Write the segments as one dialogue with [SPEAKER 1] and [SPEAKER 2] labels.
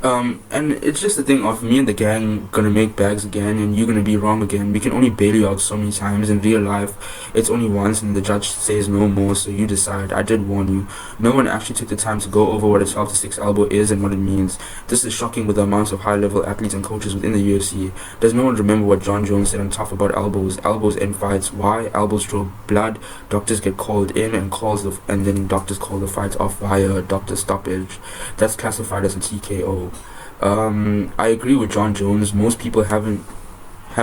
[SPEAKER 1] And it's just the thing of me and the gang gonna make bags again, and you're gonna be wrong again. We can only bail you out so many times. In real life, it's only once, and the judge says no more, so you decide. I did warn you. No one actually took the time to go over what a 12 to 6 elbow is and what it means. This is shocking with the amounts of high-level athletes and coaches within the UFC. Does no one remember what John Jones said on Tough about elbows? Elbows end fights. Why? Elbows draw blood. Doctors get called in and then doctors call the fight off via doctor stoppage. That's classified as a TKO. I agree with John Jones. Most people have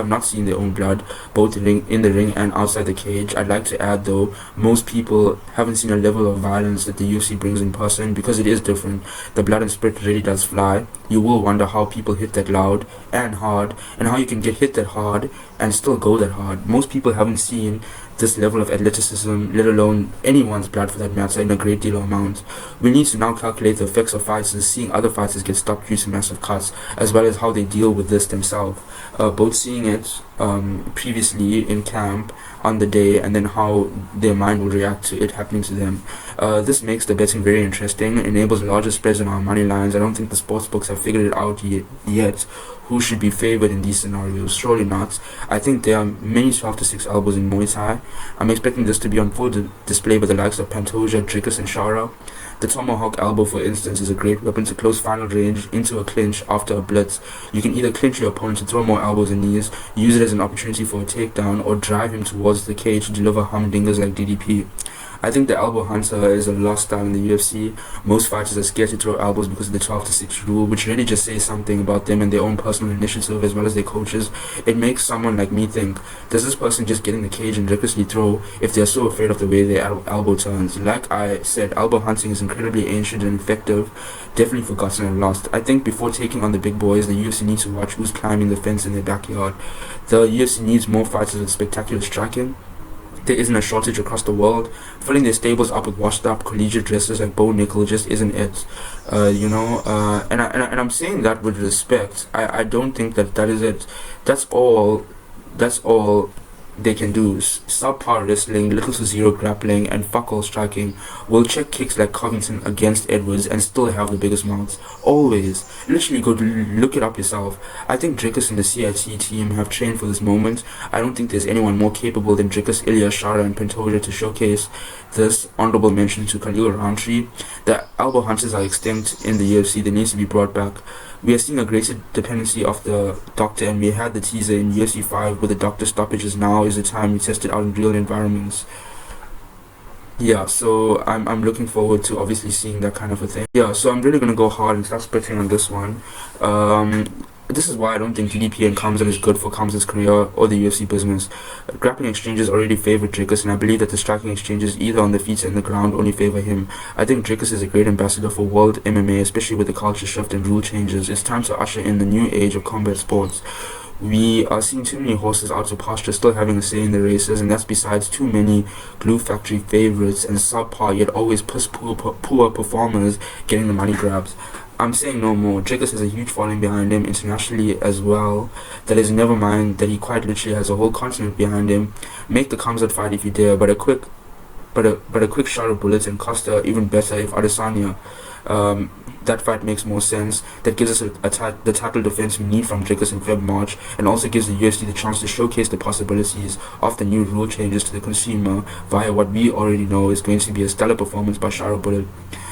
[SPEAKER 1] not seen their own blood, both in the ring and outside the cage. I'd like to add though, most people haven't seen a level of violence that the UFC brings in person, because it is different. The blood and spit really does fly. You will wonder how people hit that loud and hard, and how you can get hit that hard and still go that hard. Most people haven't seen this level of athleticism, let alone anyone's blood for that matter, in a great deal of amount. We need to now calculate the effects of fighters seeing other fighters get stopped due to massive cuts, as well as how they deal with this themselves. Both seeing it previously in camp on the day, and then how their mind will react to it happening to them. This makes the betting very interesting, enables larger spreads on our money lines. I don't think the sports books have figured it out yet. Who should be favored in these scenarios? Surely not. I think there are many 12 to 6 elbows in Muay Thai. I'm expecting this to be on full display by the likes of Pantoja, Dricus, and Shara. The tomahawk elbow, for instance, is a great weapon to close final range into a clinch after a blitz. You can either clinch your opponent to throw more elbows and knees, use it as an opportunity for a takedown, or drive him towards the cage to deliver humdingers like DDP. I think the elbow hunter is a lost style in the UFC. Most fighters are scared to throw elbows because of the 12 to 6 rule, which really just says something about them and their own personal initiative as well as their coaches. It makes someone like me think, does this person just get in the cage and recklessly throw if they're so afraid of the way their elbow turns? Like I said, elbow hunting is incredibly ancient and effective, definitely forgotten and lost. I think before taking on the big boys, the UFC needs to watch who's climbing the fence in their backyard. The UFC needs more fighters with spectacular striking. There isn't a shortage across the world. Filling their stables up with washed up collegiate dressers like Bo Nickel just isn't it. And I'm saying that with respect. I don't think that is it. That's all they can do. Subpar wrestling, little to zero grappling, and fuck all striking. Will check kicks like Covington against Edwards and still have the biggest mouths. Always. Literally go look it up yourself. I think Dricus and the CIT team have trained for this moment. I don't think there's anyone more capable than Dricus, Ilya, Shara, and Pantoja to showcase this. Honorable mention to Khalil Roundtree. The elbow hunters are extinct in the UFC. They need to be brought back. We are seeing a greater dependency of the doctor, and we had the teaser in UFC 5 where the doctor stoppages. Now is the time we test it out in real environments. Yeah, so I'm looking forward to obviously seeing that kind of a thing. Yeah, so I'm really gonna go hard and start spitting on this one. This is why I don't think DDP and Kamzat is good for Kamzat's career or the UFC business. Grappling exchanges already favor Dricus, and I believe that the striking exchanges either on the feet and the ground only favor him. I think Dricus is a great ambassador for world MMA, especially with the culture shift and rule changes. It's time to usher in the new age of combat sports. We are seeing too many horses out of pasture still having a say in the races, and that's besides too many glue factory favorites and subpar yet always poor performers getting the money grabs. I'm saying no more. Dricus has a huge following behind him internationally as well. That is, never mind that he quite literally has a whole continent behind him. Make the Kamzat fight if you dare, but a quick shot of bullets and Costa even better if Adesanya. That fight makes more sense. That gives us the title defense we need from Dricus in Feb-March, and also gives the UFC the chance to showcase the possibilities of the new rule changes to the consumer via what we already know is going to be a stellar performance by Shara Bullet.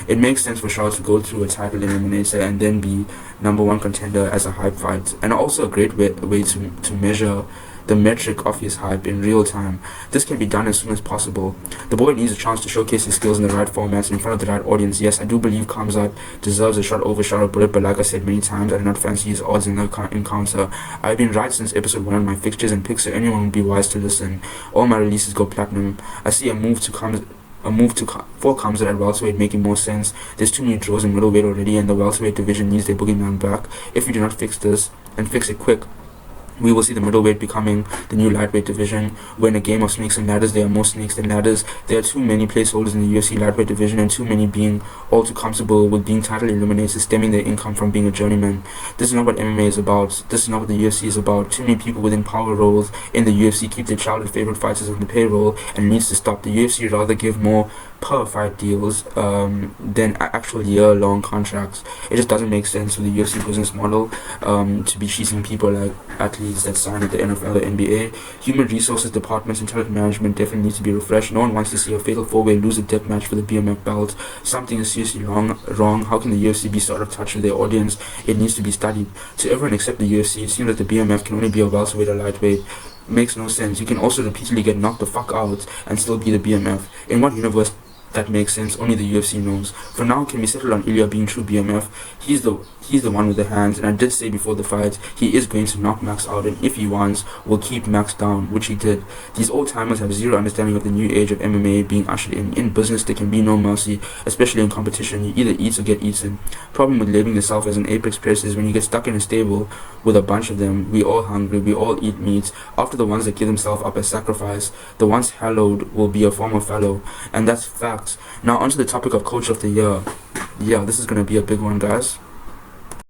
[SPEAKER 1] It makes sense for Shara to go through a title eliminator and then be #1 contender as a hype fight, and also a great way to measure the metric of his hype in real time. This can be done as soon as possible. The boy needs a chance to showcase his skills in the right formats in front of the right audience. Yes, I do believe Kamzat deserves a shot over Shara Bullet, but like I said many times, I do not fancy his odds in the encounter. I've been right since episode 1 on my fixtures and picks, so anyone would be wise to listen. All my releases go platinum. I see a move for Kamzat at welterweight making more sense. There's too many draws in middleweight already, and the welterweight division needs their boogeyman back. If we do not fix this, and fix it quick, we will see the middleweight becoming the new lightweight division. Where in a game of snakes and ladders, there are more snakes than ladders. There are too many placeholders in the UFC lightweight division, and too many being all too comfortable with being title eliminators, stemming their income from being a journeyman. This is not what MMA is about. This is not what the UFC is about. Too many people within power roles in the UFC keep their childhood favorite fighters on the payroll, and it needs to stop. The UFC rather give more per fight deals than actual year-long contracts. It just doesn't make sense for the UFC business model to be cheating people like athletes that sign at the NFL or NBA. Human resources departments and talent management definitely needs to be refreshed. No one wants to see a fatal four-way lose a depth match for the BMF belt. Something is seriously wrong. How can the UFC be so out of touch with their audience? It needs to be studied. To everyone except the UFC, it seems that the BMF can only be a welterweight or lightweight. Makes no sense. You can also repeatedly get knocked the fuck out and still be the BMF. In what universe that makes sense? Only the UFC knows. For now, can we settle on Ilya being true BMF? He's the one with the hands, and I did say before the fight, he is going to knock Max out, and if he wants, will keep Max down, which he did. These old timers have zero understanding of the new age of MMA being ushered in. In business, there can be no mercy, especially in competition. You either eat or get eaten. Problem with labeling yourself as an apex predator is when you get stuck in a stable with a bunch of them. We all hungry, we all eat meat. After the ones that give themselves up as sacrifice, the ones hallowed will be a former fellow, and that's facts. Now onto the topic of Coach of the Year. Yeah, this is gonna be a big one, guys.